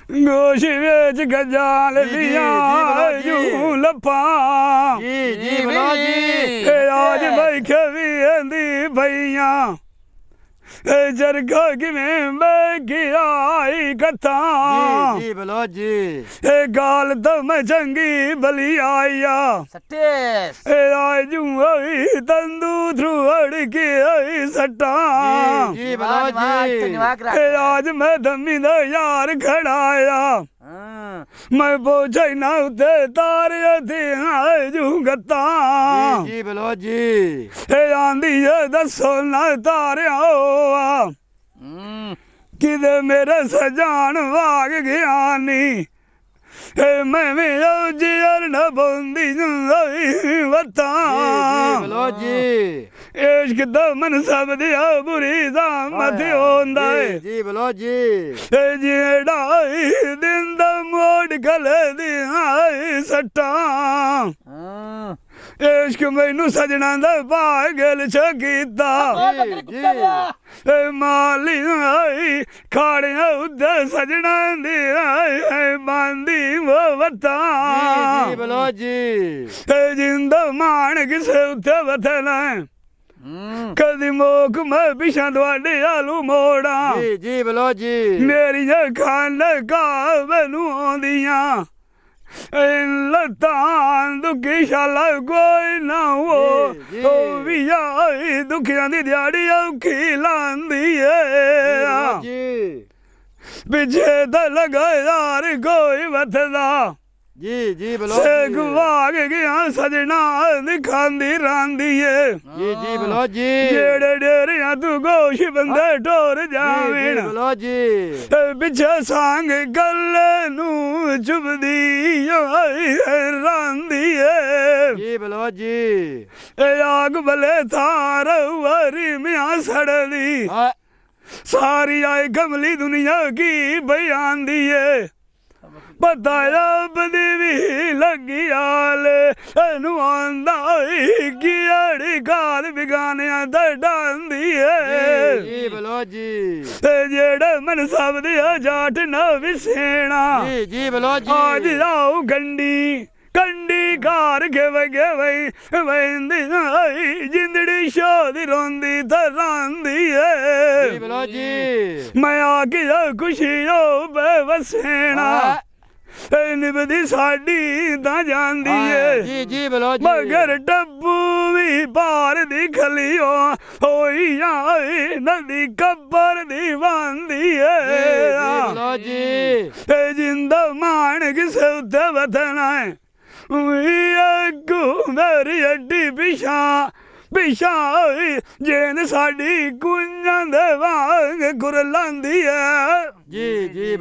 गोश vetch गजाल लिया यूं लपा जी जी बोलो जी आज भाई खवी आंदी भैया जरगा किवें बैगी आई कथा जी बोलो जी गाल तो मैं चंगी भली आया सटेस आज आई तंदू थ्रू अड़के आई सट्टा जी बोलो जी आज मैं धमी दा यार खड़ाया मैं बोझ ना उते तारे थे जू गत्ता जी बोलो जी आंदी है दसो ना तारे किदे मेरे सजान वाग गया नी मैं जियर न बोंदी वता बोलो जी इश्क दा मन सब दिया बुरी जामत होंदा है जी बोलो जी जेड़ा दिन दा मोड़ गले दी सट्टा इश्क मैनू सजना दा पागल छकीता माली खाड़िया उदे सजना दी बांदी वो वता बोलो जी जिंदा मान किसे उते वथना कदी मोक मैं पिछा थोड़े आलू मोड़ा जी बोलो जी मेरी खान का मैनू आंदिया लतां दुखी शाला कोई ना हो भी आई दुखियां दी दिहाड़ी औखी लांदी है पिछे तो लगा यार कोई वथदा जी बोलो से गुवाग गया सजना दिखांदी रांदी है जी बोलो जी जेड़े डेरिया तू गोश बंदे टोर जावेन बोलो जी पिछे सांग गले नू चुभदी रांदी है जी बोलो जी आग भले थार वरी मियाँ सड़दी सारी आई कमली दुनिया की बयान दी है बताया बदी भी लगी आल आंदा की अड़ी गाल बिगाने डांदी है जी बोलो जी जेड़े मन सब दिया जाट न विसेना जी बोलो जी आज आओ गंडी कंडी कार के वगे वही जिंदड़ी शोदी रोंदी तरांदी है जी बोलो जी मैं आके खुशी हो बेवसेना निभदी साडी ता जांदी है जी बोलो जी मगर डब्बू भी पार दी खलियो होई आई नदी कब्बर दी बांदी है बोलो जी जिंदा मान किसे उते वथना है मेरी अड्डी पिछा पिछा जेन साडी कुंजां दे वांग गुर लांदी है जी